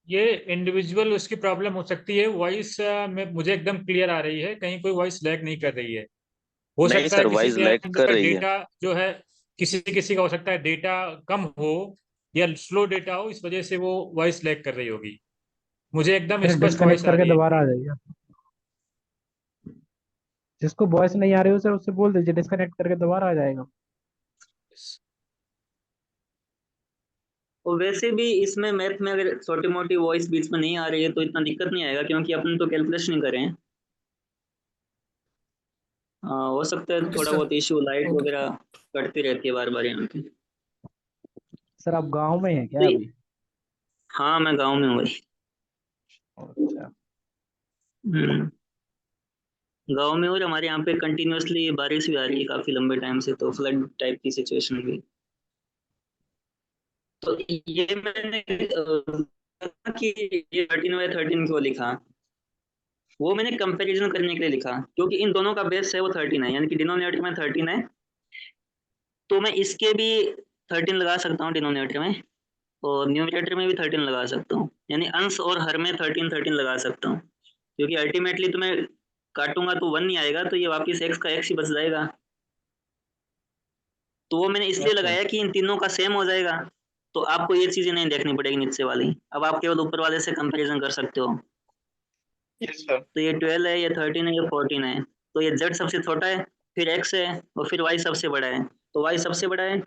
ये इंडिविजुअल उसकी प्रॉब्लम हो सकती है। वॉइस में मुझे एकदम क्लियर आ रही है, कहीं कोई वॉइस लैग नहीं कर रही है। हो नहीं सकता है सर, किसी वॉइस के लैग अंदर कर का रही है। डेटा जो है, किसी किसी का हो सकता है डेटा कम हो या स्लो डेटा हो, इस वजह से वो वॉइस लैग कर रही होगी। मुझे एकदम फिर स्पष्ट डिस्कनेक्ट वॉइस आ करके रही है। दोबारा आ जाइए। जिसको वॉइस नहीं आ रही हो सर उससे बोल दीजिए, डिस्कनेक्ट करके दोबारा आ जाएगा। और वैसे भी इसमें मैथ में अगर छोटी मोटी वॉइस बीच में नहीं आ रही है तो इतना दिक्कत नहीं आएगा, क्योंकि अपन तो कैलकुलेशन ही करें। हो सकता है ओके थोड़ा सर। बहुत इशू, लाइट ओके। वगैरह कटती रहती है बार बार यहाँ पे। सर आप गांव में हैं क्या तो अभी? हाँ मैं गांव में हूँ भाई। अच्छा। हम्म, गांव में, और हमारे यहाँ पे कंटिन्यूअसली बारिश भी आ रही है काफी लंबे टाइम से, तो फ्लड टाइप की सिचुएशन भी। तो ये मैंने कि ये 13/13 क्यों लिखा, वो मैंने कंपैरिजन करने के लिए लिखा, क्योंकि इन दोनों का बेस है वो 13 है, यानी कि डिनोमिनेटर में 13 है, तो मैं इसके भी 13 लगा सकता हूँ डिनोमिनेटर में, और न्यूमरेटर में भी 13 लगा सकता हूँ, यानी अंश और हर में 13 13 लगा सकता हूँ, क्योंकि अल्टीमेटली तो मैं काटूंगा तो 1 नहीं आएगा, तो ये वापस x का x ही बच जाएगा। तो वो मैंने इसलिए यस सर। लगाया कि इन तीनों का सेम हो जाएगा, तो आपको ये चीजें नहीं देखनी पड़ेगी नीचे वाली, अब आप केवल ऊपर वाले से कंपैरिजन कर सकते हो। Yes sir. तो ये 12 है, ये 13 है, ये 14 है, तो ये z सबसे छोटा है, फिर x है, और फिर y सबसे बड़ा है, तो y सबसे बड़ा है,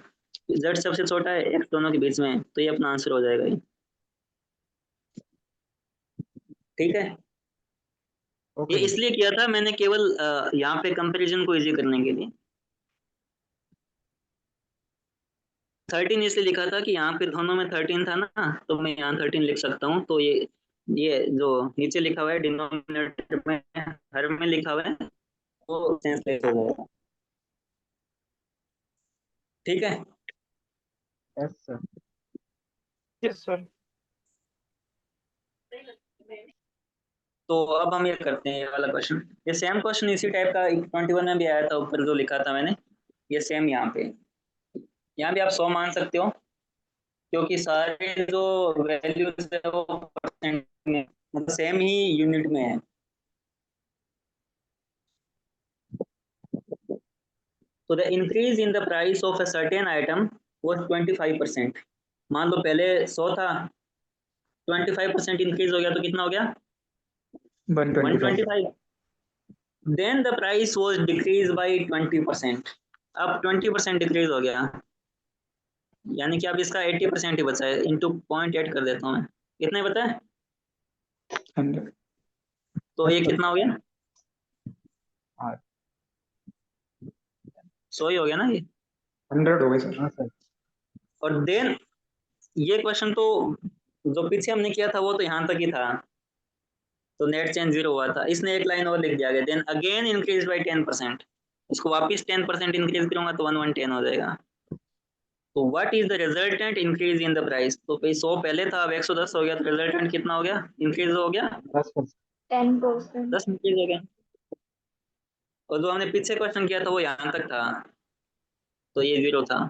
z सबसे छोटा है, x दोनों के बीच में है, तो ये अपना आंसर हो जाएगा ये। ठीक है, ये ओके। इसलिए किया था मैंने केवल यहाँ पे कंपैरिजन को इजी करने के लिए। 13 इसलिए लिखा था कि यहाँ पे दोनों में 13 था ना, तो मैं यहाँ 13 लिख सकता हूँ, तो ये जो नीचे लिखा हुआ है डिनोमिनेटर में, हर में लिखा हुआ है, वो सेंस लेस हो जाएगा। ठीक है, यस सर। Yes sir. तो अब हम ये करते हैं, ये वाला क्वेश्चन, ये सेम क्वेश्चन इसी टाइप का 21 में भी आया था, ऊपर जो लिखा था मैंने, ये सेम यहाँ पे, यहाँ भी आप 100 मान सकते हो, क्योंकि सारे जो वैल्यूज है वो परसेंट में, मतलब सेम ही यूनिट में है। तो the increase in the price of a certain item was 25%। मान लो पहले 100 था, 25% इंक्रीज हो गया तो कितना हो गया? 125। 125। Then the price was decrease by 20%। अब 20% डिक्रीज हो गया, यानी कि अब इसका 80% ही बचा है, इंटू 0.8 कर देता हूँ मैं, कितना ही बचा है? 100। तो यस ये सर। कितना हो गया? हाँ। 100 ही हो गया ना ये। 100 हो गए सर। हाँ सर। और देन ये क्वेश्चन तो जो पीछे हमने किया था वो तो यहाँ तक ही था, तो नेट चेंज 0 हुआ था, इसने एक लाइन और लिख दिया गया, देन अगेन इंक्रीज बाय 10%। इसको वापस 10% इंक्रीज करूंगा तो 1110 हो जाएगा। तो what is the resultant increase in the price? तो भाई 100 पहले था, अब 110 हो गया, तो रिजल्टेंट कितना हो गया? इंक्रीज हो गया, 10%। 10%. 10 इंक्रीज हो गया। और जो हमने पीछे क्वेश्चन किया था वो यहाँ तक था, तो ये 0 था।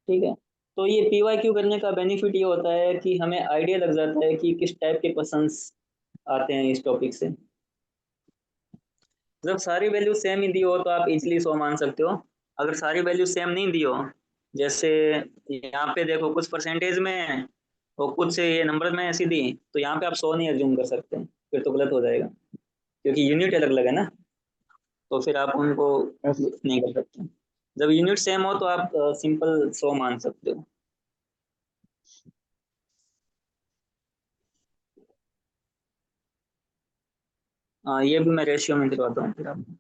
ठीक है, तो ये PYQ करने का बेनिफिट ये होता है कि हमें आइडिया लग जाता है कि किस टाइप के क्वेश्चंस आते हैं इस टॉपिक से। जब सारी वैल्यू सेम ही दी हो तो आप इजीली 100 मान सकते हो। अगर सारी वैल्यू सेम नहीं दी हो, जैसे यहाँ पे देखो कुछ परसेंटेज में है और कुछ ये नंबर में है सीधी, तो यहाँ पे आप 100 नहीं एज्यूम कर सकते, फिर तो गलत हो जाएगा, क्योंकि यूनिट अलग अलग है ना, तो फिर आप उनको यस। नहीं कर सकते। जब यूनिट सेम हो तो आप सिंपल 100 मान सकते हो। हाँ, ये भी मैं रेशियो में दिखाता हूँ फिर आपको।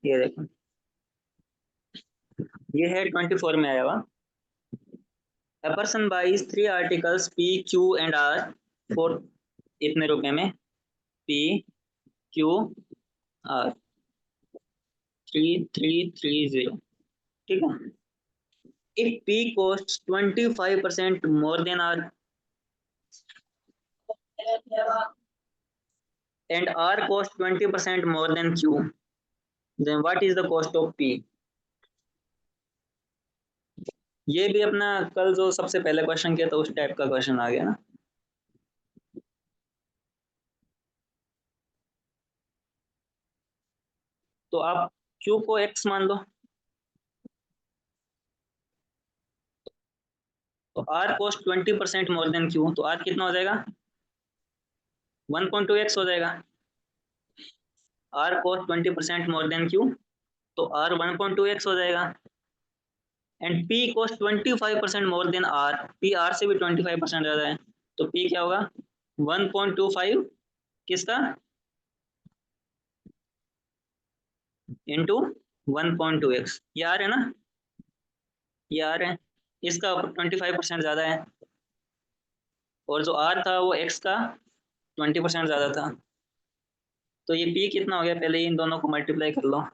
ये देखो, ये है 24 में आया हुआ। A person buys 3 articles P, Q and R for इतने रुपए में, P, Q, R। 3330, ठीक है। If P costs 25% more than R and R costs 20% more than Q, then what is the cost of P? ये भी अपना कल जो सबसे पहले क्वेश्चन किया था उस टाइप का क्वेश्चन आ गया ना। तो आप Q को X मान लो, तो R cost 20% more than Q, तो R कितना हो जाएगा? 1.2x हो जाएगा। R cost 20% more than Q, तो R 1.2x हो जाएगा। And P cost 25% more than R, P R से भी 25% ज़्यादा है, तो P क्या होगा? 1.25 किसका? इंटू 1.2x, ये R है ना, ये R है, इसका 25% ज़्यादा है, और जो R था वो X का 20% ज़्यादा था। तो ये P कितना हो गया? पहले इन दोनों को मल्टीप्लाई कर लो।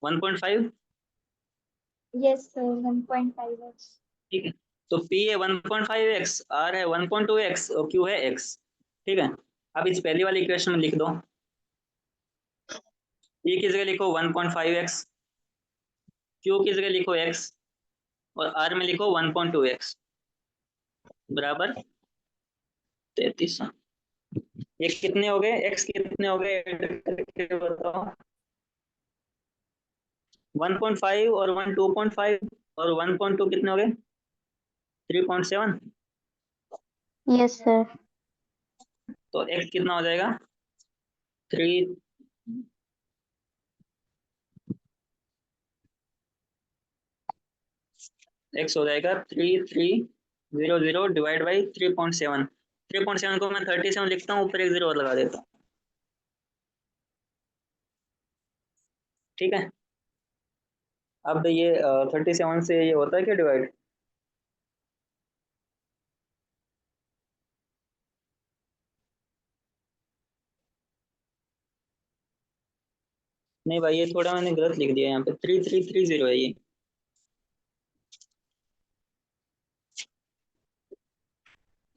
One point five, Yes, sir. 1.5x. ठीक है। तो P है 1.5x, R है 1.2x और Q है x, ठीक है। अब इस पहली वाली इक्वेशन में लिख दो, P की जगह लिखो 1.5x, Q की जगह लिखो x और R में लिखो 1.2x बराबर 33। ये कितने हो गए? x कितने हो गए बताओ? 1.5 और 1 2.5 और 1.2 कितने हो गए? 3.7। Yes, sir. तो x कितना हो जाएगा? 3 x हो जाएगा 3300 डिवाइड बाई 3.7। 3.7 को मैं 37 लिखता हूँ, ऊपर एक जीरो और लगा देता हूँ, ठीक है। अब ये 37 से ये होता है क्या डिवाइड? नहीं भाई, ये थोड़ा मैंने गलत लिख दिया, यहाँ पे 3330 है ये।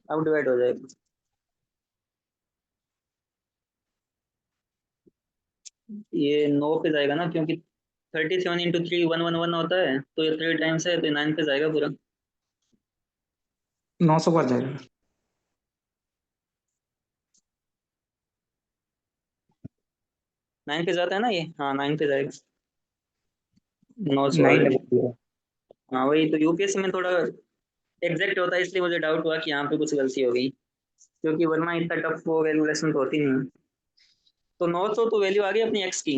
अब डिवाइड हो जाएगा, ये 9 पे जाएगा ना, क्योंकि 37 इंटू 3 111 होता है, तो ये 3 टाइम्स है, तो 9 पे जाएगा पूरा। 900 पर जाएगा। 9 पे जाता है ना ये, हाँ 9 पे जाएगा, 900 आ 9 गया। लगेगा। हाँ वही तो, यूपीएससी में थोड़ा एग्जैक्ट होता है, इसलिए मुझे डाउट हुआ कि यहाँ पे कुछ गलती हो गई, क्योंकि वरना इतना टफ वो वैल्यूएशन तो होती नहीं है। तो 900 तो वैल्यू आ गई अपनी एक्स की।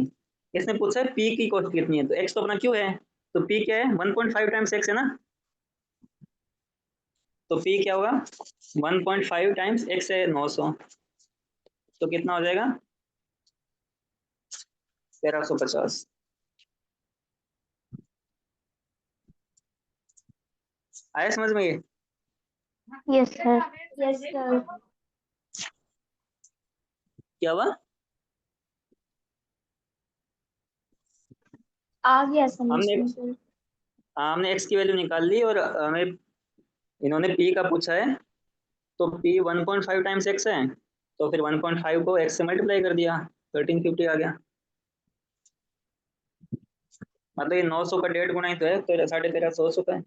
इसने पूछा है पी की कॉस्ट कितनी है, तो एक्स तो अपना क्यों है, तो पी क्या है? 1.5 टाइम्स एक्स है ना, तो पी क्या होगा? 1.5 टाइम्स एक्स है 900, तो कितना हो जाएगा? 1350। आया समझ में ये? Yes, sir. Yes, sir. क्या हुआ? आ गया समझ हमने में sir. हमने एक्स की वैल्यू निकाल ली और हमें इन्होंने पी का पूछा है, तो पी 1.5 टाइम्स एक्स है, तो फिर 1.5 को एक्स से मल्टीप्लाई कर दिया, 1350 आ गया। मतलब ये 900 का 1.5 गुना ही तो है, तो 1350 का है।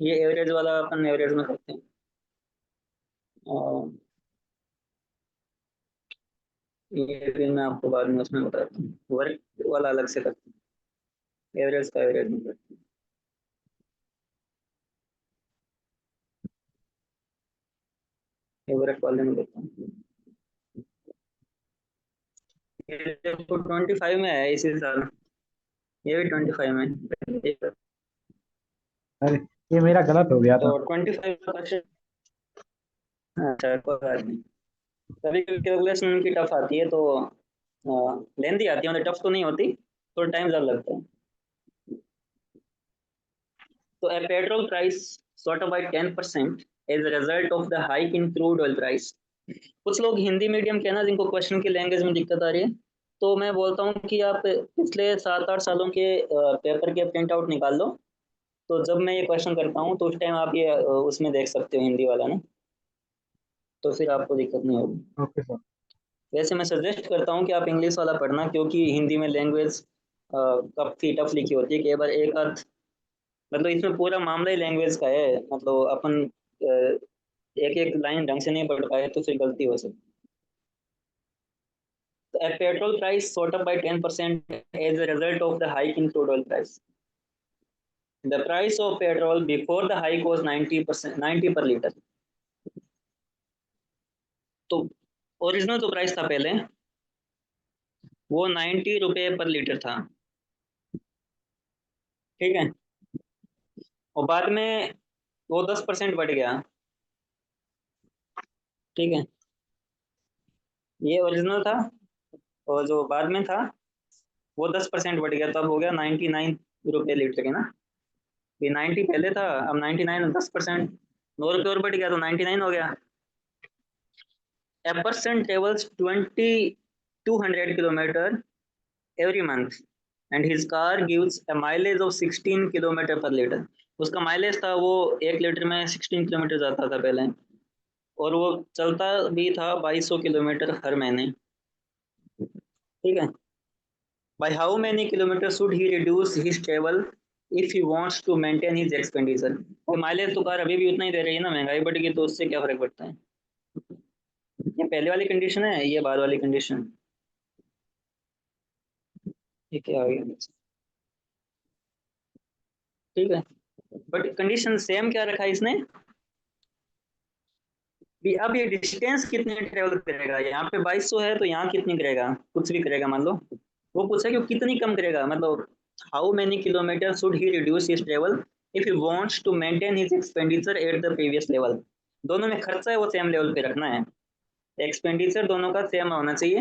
ये एवरेज वाला अपन एवरेज में करते हैं, और ये फिर मैं आपको बाद में उसमें बताता हूँ, वर्क वाला अलग से करते हैं, एवरेज का एवरेज में करते हैं। ये वर्क वाले में करता हूँ, ये देखो 25 में है इसी साल, ये भी 25 में है। अरे ये मेरा गलत हो गया तो था। 25 का क्वेश्चन, अच्छा कोई बात नहीं, कभी कभी कैलकुलेशन उनकी टफ आती है, तो लेंदी आती है, मतलब टफ तो नहीं होती, थोड़ा टाइम ज़्यादा लगता है। तो a petrol price shot up by 10% as a result of the hike in crude oil price. कुछ लोग हिंदी मीडियम के ना जिनको क्वेश्चन की लैंग्वेज में दिक्कत आ रही है, तो मैं बोलता हूँ कि आप पिछले 7-8 सालों के पेपर के प्रिंट आउट निकाल लो, तो जब मैं ये क्वेश्चन करता हूँ तो उस टाइम आप ये उसमें देख सकते हो हिंदी वाला ना, तो फिर आपको दिक्कत नहीं होगी। Okay sir. वैसे मैं सजेस्ट करता हूँ कि आप इंग्लिश वाला पढ़ना, क्योंकि हिंदी में लैंग्वेज काफ़ी टफ लिखी होती है कि बार एक आध, मतलब इसमें पूरा मामला ही लैंग्वेज का है, मतलब अपन एक एक लाइन ढंग से नहीं पढ़ पाए तो फिर गलती हो सकती। A petrol price shot up by 10% as a result of the hike in crude oil price. The price of petrol before the hike was 90 per liter. तो ओरिजिनल जो प्राइस था पहले वो 90 रुपए पर लीटर था, ठीक है, और बाद में वो 10% बढ़ गया, ठीक है, ये ओरिजिनल था, और जो बाद में था वो 10% बढ़ गया, तब हो गया 99 रुपये लीटर के ना। ये 90 पहले था, अब 99 10%, 9 रुपये और बढ़ गया तो 99 हो गया। A person travels 200 kilometer every month and his car gives a mileage of 16 kilometre पर लीटर। उसका माइलेज था वो 1 लीटर में 16 किलोमीटर जाता था पहले, और वो चलता भी था 2200 किलोमीटर हर महीने, ठीक है। By how many kilometers should he reduce his travel if he wants to maintain his expenditure? तो माइलेज तो कार अभी भी उतना ही दे रही है ना, महंगाई बढ़ गई तो उससे क्या फर्क पड़ता है। ये पहले वाली कंडीशन है, ये बाद वाली कंडीशन, ये क्या आ गया, ठीक है, बट कंडीशन सेम क्या रखा है इसने भी। अब ये डिस्टेंस कितनी ट्रेवल करेगा, यहाँ पे 2200 है तो यहाँ कितनी करेगा, कुछ भी करेगा मान लो, वो पूछा कि वो कितनी कम करेगा, मतलब how many kilometre should he reduce his travel if he wants to maintain his expenditure at the previous level. दोनों में खर्चा है वो सेम लेवल पे रखना है, एक्सपेंडिचर दोनों का सेम होना चाहिए,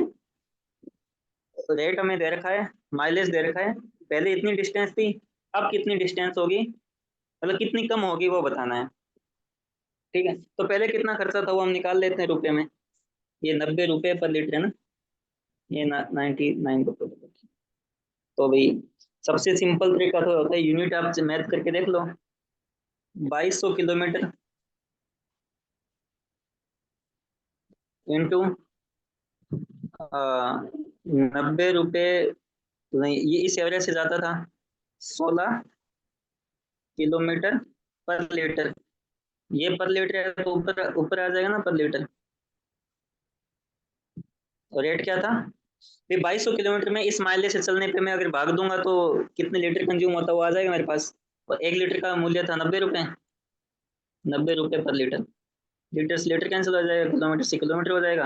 रेट हमें दे रखा है, माइलेज दे रखा है, पहले इतनी डिस्टेंस थी अब कितनी डिस्टेंस होगी, मतलब कितनी कम होगी वो बताना है, ठीक है। तो पहले कितना खर्चा था वो हम निकाल लेते हैं रुपए में, ये 90 रुपये पर लीटर है ना, ये 99 रुपये पर लीटर। तो भाई सबसे सिंपल तरीका तो होता है, यूनिट आप मैथ करके देख लो, 2200 किलोमीटर इंटू 90 रुपये, नहीं ये इस एवरेज से जाता था 16 किलोमीटर पर लीटर, ये पर लीटर है तो ऊपर ऊपर आ जाएगा ना पर लीटर, और रेट क्या था फिर 2200 किलोमीटर में इस माइलेज से चलने पे मैं अगर भाग दूंगा तो कितने लीटर कंज्यूम होता है वो आ जाएगा मेरे पास, और 1 लीटर का मूल्य था 90 रुपये, 90 रुपये पर लीटर, लीटर से लीटर कैंसिल हो जाएगा, किलोमीटर से किलोमीटर हो जाएगा,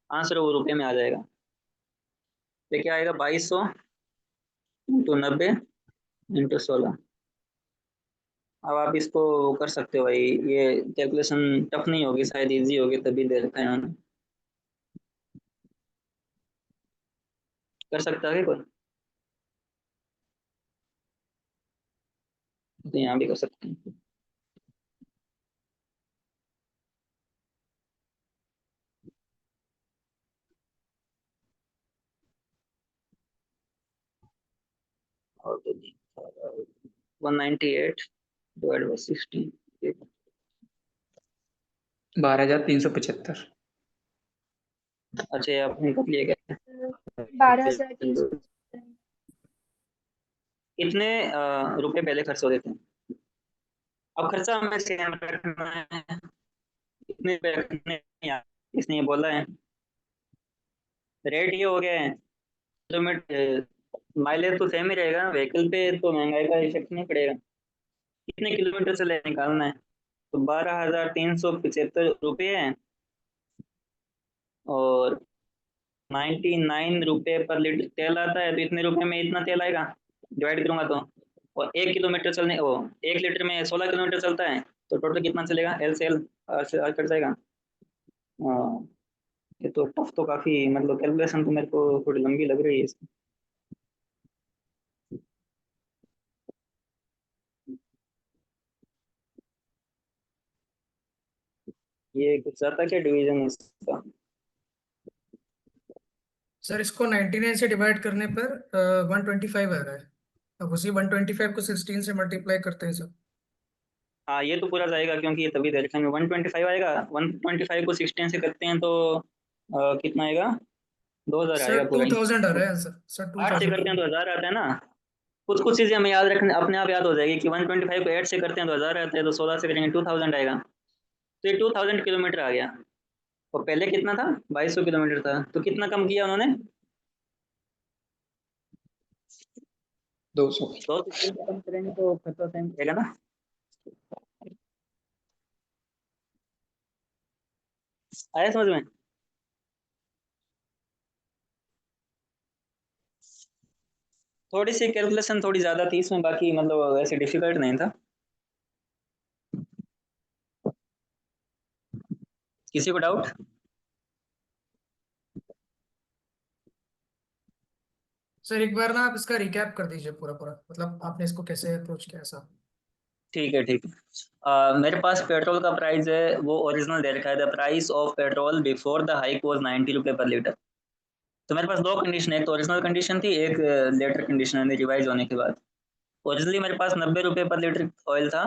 आंसर वो रुपये में आ जाएगा। तो क्या आएगा 2200 इंटू 90 इंटू 16। अब आप इसको कर सकते हो भाई, ये कैलकुलेशन टफ नहीं होगी, शायद इजी होगी तभी दे रखा है इन्होंने, कर सकता है कोई, तो यहाँ भी कर सकते हैं। और 198 डिवाइड बाई 16, 12,375। अच्छा ये आपने कर लिया क्या, 12,300। इतने रुपए पहले खर्च हो देते हैं। अब खर्चा हमें सेम रखना है, इतने रुपए रखने हैं, इसने ये बोला है, रेट ये हो गया है, किलोमीटर माइलेज तो सेम ही रहेगा, व्हीकल पे तो महंगाई का इफेक्ट नहीं पड़ेगा, कितने किलोमीटर से ले निकालना है, तो 12,375 रुपये है, और 99 रुपये पर लीटर तेल आता है, तो इतने रुपए में इतना तेल आएगा, डिवाइड करूंगा तो, और 1 किलोमीटर चलने वो 1 लीटर में 16 किलोमीटर चलता है, तो टोटल कितना चलेगा, एल से एल आर से आर कट जाएगा। हाँ ये तो टफ तो काफी, मतलब कैलकुलेशन तो मेरे को थोड़ी लंबी लग रही है इसकी। ये कुछ आता क्या डिवीजन इसका? सर इसको 99 से डिवाइड करने पर 125 आ रहा है। अब उसी 125 को 16 से मल्टीप्लाई करते हैं सर। हाँ ये तो पूरा जाएगा क्योंकि ये तभी देखेंगे 125 आएगा। 125 को 16 से करते हैं तो कितना आएगा? 2000 सर आएगा पूरा ही। 2000 आ रहा है आंसर सर, 8 से 2000 आ करते रहा हैं है। तो 1000 आता है ना। कुछ कुछ चीजें हमें याद रखने अपने आप याद हो जाएगी कि 125 को 8 से करते हैं तो 1000 आता है, तो 16 से करेंगे 2000 आएगा। तो ये 2000 किलोमीटर आ गया। और पहले कितना था? 2200 किलोमीटर था। तो कितना कम किया उन्होंने? 200। 200 किलोमीटर कम करेंगे तो खर्चा सेम रहेगा ना। आया समझ में? थोड़ी सी कैलकुलेशन थोड़ी ज्यादा थी इसमें, बाकी मतलब वैसे डिफिकल्ट नहीं था। किसी को डाउट? सर एक बार ना आप इसका रिकैप कर दीजिए पूरा पूरा, मतलब आपने इसको कैसे अप्रोच किया ऐसा। ठीक है ठीक है। मेरे पास पेट्रोल का प्राइस है, वो ओरिजिनल दे रखा है, the price of petrol before the hike was 90 रुपये पर लीटर। तो मेरे पास दो कंडीशन है, एक तो ओरिजिनल कंडीशन थी, एक लेटर कंडीशन है रिवाइज होने के बाद। ओरिजिनली मेरे पास 90 रुपये पर लीटर ऑयल था।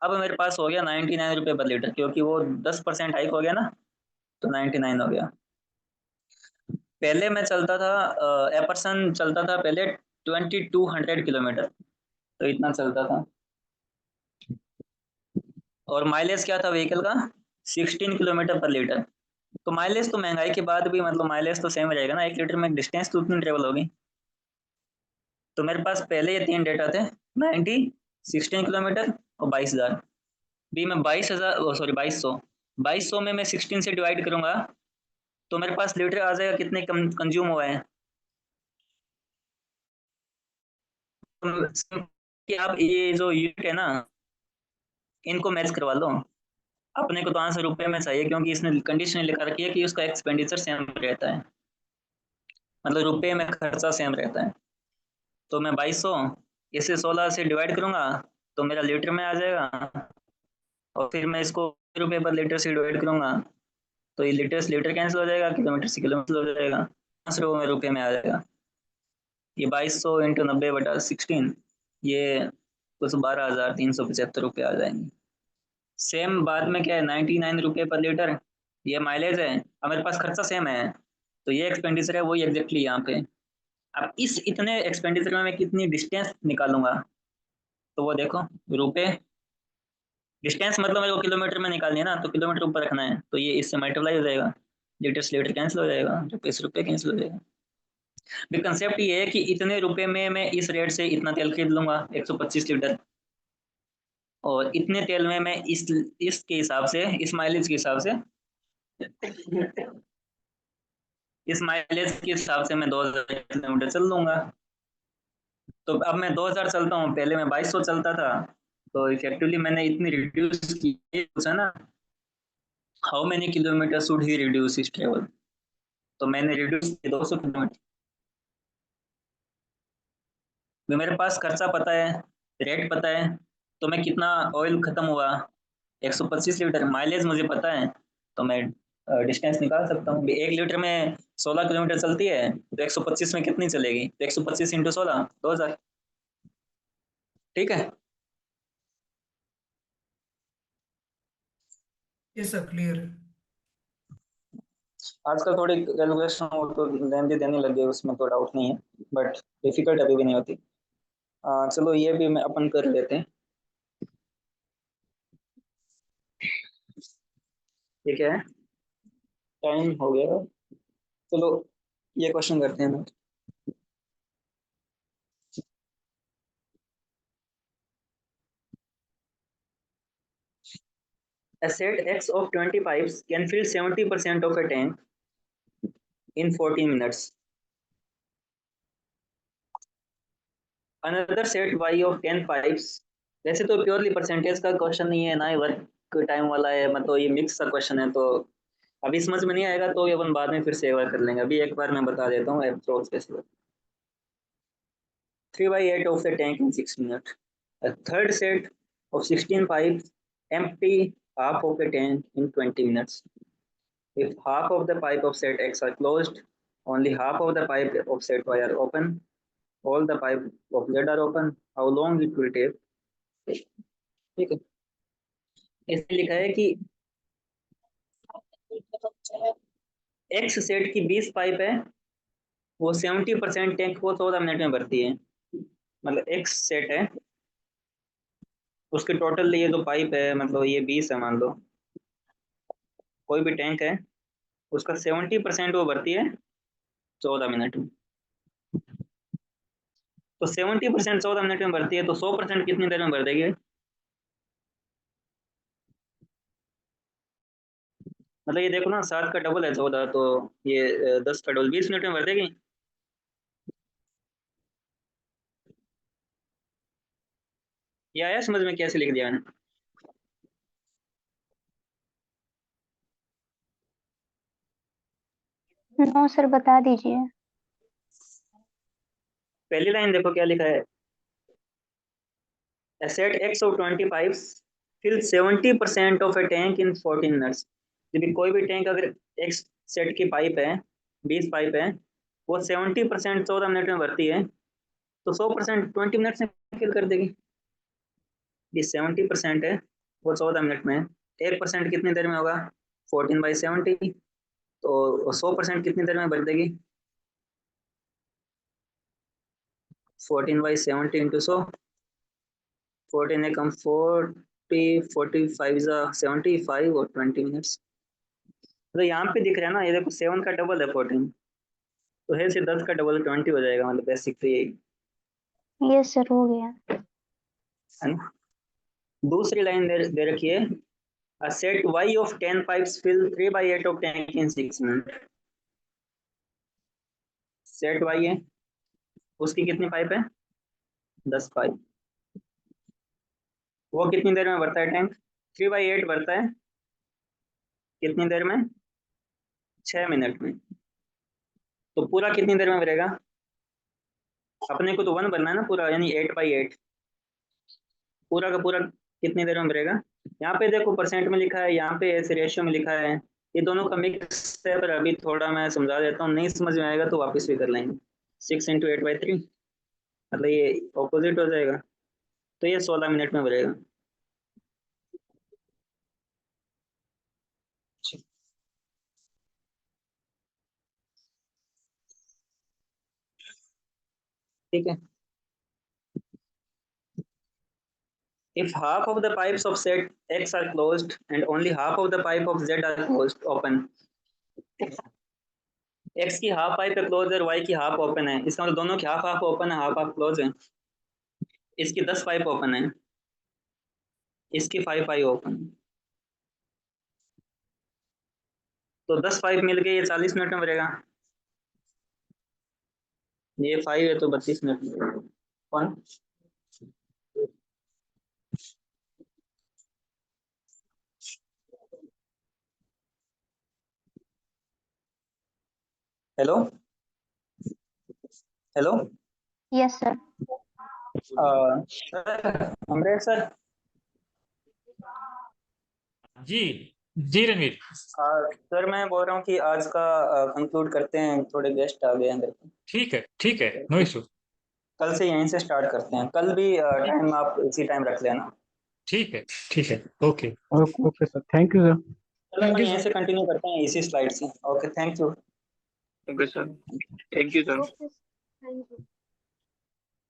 अब मेरे पास हो गया 99 रुपये पर लीटर, क्योंकि वो 10% हाइक हो गया ना, तो 99 हो गया। पहले मैं चलता था एपर्सन चलता था पहले 2200 किलोमीटर, तो इतना चलता था। और माइलेज क्या था व्हीकल का? 16 किलोमीटर पर लीटर। तो माइलेज तो महंगाई के बाद भी मतलब माइलेज तो सेम रहेगा ना, 1 लीटर में डिस्टेंस तो उतनी ट्रेवल होगी। तो मेरे पास पहले ये तीन डेटा थे, 90, 16 किलोमीटर और 22,000। भी मैं 22,000 सॉरी 2200 में मैं 16 से डिवाइड करूंगा तो मेरे पास लीटर आ जाएगा कितने कंज्यूम हुआ है। तो कि आप ये जो यूनिट है ना, इनको मैच करवा लो। अपने को तो आंसर रुपए में चाहिए, क्योंकि इसने कंडीशन लिखा रखी है कि उसका एक्सपेंडिचर सेम रहता है, मतलब रुपए में खर्चा सेम रहता है। तो मैं 2200 इसे 16 से डिवाइड करूंगा तो मेरा लीटर में आ जाएगा। और फिर मैं इसको रुपए पर लीटर से डिवाइड करूंगा तो ये लीटर से लीटर कैंसिल हो जाएगा, किलोमीटर से किलोमीटर हो जाएगा, आंसर वो मेरे रुपए में आ जाएगा। ये 2200 इंटू 90/16, ये कुछ 12,375 रुपये आ जाएंगे। सेम बाद में क्या है, 99 रुपये पर लीटर, ये माइलेज है। अब मेरे पास खर्चा सेम है, तो ये एक्सपेंडिचर है वही एग्जैक्टली यहाँ पे। अब इस इतने एक्सपेंडिचर में मैं कितनी डिस्टेंस निकालूंगा, तो वो देखो रुपए, डिस्टेंस मतलब मेरे को किलोमीटर में निकालनी है ना, तो किलोमीटर ऊपर रखना है, तो ये इससे मल्टीप्लाई हो जाएगा, लीटर से लीटर कैंसिल हो जाएगा, रुपये से रुपये कैंसिल हो जाएगा। भी कंसेप्ट ये है कि इतने रुपए में मैं इस रेट से इतना तेल खरीद लूंगा 125 लीटर, और इतने तेल में मैं इसके हिसाब से, इस माइलेज के हिसाब से, इस माइलेज के हिसाब से मैं 2000 किलोमीटर चल लूंगा। तो अब मैं 2000 चलता हूँ, पहले मैं 2200 चलता था, तो इफेक्टिवली मैंने इतनी रिड्यूस की, पूछा ना how many kilometre should he reduce इस ट्रेवल, तो मैंने रिड्यूस किया 200 किलोमीटर। मेरे पास खर्चा पता है, रेट पता है, तो मैं कितना ऑयल खत्म हुआ 125 लीटर, माइलेज मुझे पता है, तो मैं डिस्टेंस निकाल सकता हूँ। 1 लीटर में 16 किलोमीटर चलती है, तो 125 में कितनी चलेगी, तो 125 इंटू 16 2000। ठीक है। ये सब क्लियर है। आजकल थोड़ी कैलकुलेशन तो लेंदी देने लग गई, उसमें तो डाउट नहीं है, बट डिफिकल्ट अभी भी नहीं होती। चलो ये भी मैं अपन कर लेते हैं। ठीक है, टाइम हो गया। चलो ये क्वेश्चन करते हैं। A set X of 20 pipes can fill 70% of a tank in 14 minutes. Another set Y of 10 pipes, वैसे तो प्योरली परसेंटेज का क्वेश्चन नहीं है ना, ये वर्क टाइम वाला है, मतलब ये मिक्स का क्वेश्चन है, तो अभी समझ में नहीं आएगा तो ये अपन बाद में फिर से एक बार कर लेंगे। अभी एक बार मैं बता देता हूँ अप्रोच कैसे। 3/8 of the tank in 6 minutes. A third set of 16 pipes empty half of a tank in 20 minutes. If half of the pipe of set X are closed, only half of the pipe of set Y are open, all the pipe of Z are open, how long it will take? ठीक है, इसमें लिखा है कि X set की 20 pipe है, वो 70% tank को 14 मिनट में भरती है। मतलब X सेट है, उसके टोटल ये जो पाइप है, मतलब ये 20 है मान लो, कोई भी टैंक है, उसका 70% वो भरती है 14 मिनट में। तो 70% 14 मिनट में भरती है, तो 100% कितनी देर में भर देगी? मतलब ये देखो ना, 7 का डबल है 14, तो ये 10 का डबल 20 मिनट में भर देगी। ये आया समझ में कैसे लिख दिया मैंने? नो सर, बता दीजिए। पहली लाइन देखो क्या लिखा है, a set X of 20 pipes fill 70% of a tank in 14 minutes। यदि कोई भी टैंक अगर X सेट की पाइप है, 20 पाइप है, वो 70% 14 मिनट में भरती है, तो 100% 20 मिनट में फिल कर देगी। ये 70% है, वो 14 मिनट में, 1% कितनी देर में होगा? 14/70, तो 100% कितनी देर में भर देगी? 14/70 इंटू 100, 14 एकम 40, 45 75 और 20 मिनट्स। तो यहाँ पे दिख रहा है ना, ये देखो 7 का डबल है 14, तो है सिर्फ 10 का डबल 20 हो जाएगा। मतलब बेसिक तो यही यस सर, हो गया। है ना। दूसरी लाइन दे रखी है, a set Y of 10 pipes fill 3/8 of tank in 6 minutes। Set Y है, उसकी कितनी पाइप है? 10 पाइप, वो कितनी देर में भरता है टैंक? 3/8 भरता है कितनी देर में? 6 मिनट में। तो पूरा कितनी देर में भरेगा? अपने को तो 1 भरना है ना पूरा, यानी 8/8, पूरा का पूरा कितनी देर में भरेगा? यहाँ पे देखो परसेंट में लिखा है, यहाँ पे ऐसे रेशियो में लिखा है, ये दोनों का मिक्स है, पर अभी थोड़ा मैं समझा देता हूँ, नहीं समझ में आएगा तो वापस भी कर लेंगे। 6 × 8/3, मतलब ये ऑपोजिट हो जाएगा, तो ये 16 मिनट में भरेगा। ठीक है। If half of the pipes of set X are closed and only half of the pipe of Z are closed open, X की हाफ पाइप क्लोज है और Y की हाफ ओपन है, इसका मतलब दोनों की हाफ हाफ ओपन है, हाफ हाफ क्लोज है। इसकी 10 पाइप ओपन है, इसकी 5 पाइप ओपन है, तो 10 पाइप मिलके ये 40 मिनट में भरेगा। ये 5 है तो 32 मिनट में भरेगा। कौन? Hello hello, yes sir. Amresh sir. जी जी रणवीर। सर मैं बोल रहा हूँ कि आज का कंक्लूड करते हैं, थोड़े गेस्ट आ गए हैं। ठीक है, नो इशू। कल से यहीं से स्टार्ट करते हैं, कल भी टाइम आप इसी टाइम रख लेना। ठीक है, okay. Okay sir, thank you sir. चलो अपन यहीं से कंटिन्यू करते हैं इसी स्लाइड से। Okay, thank you. Okay sir, thank you sir. Okay, thank you.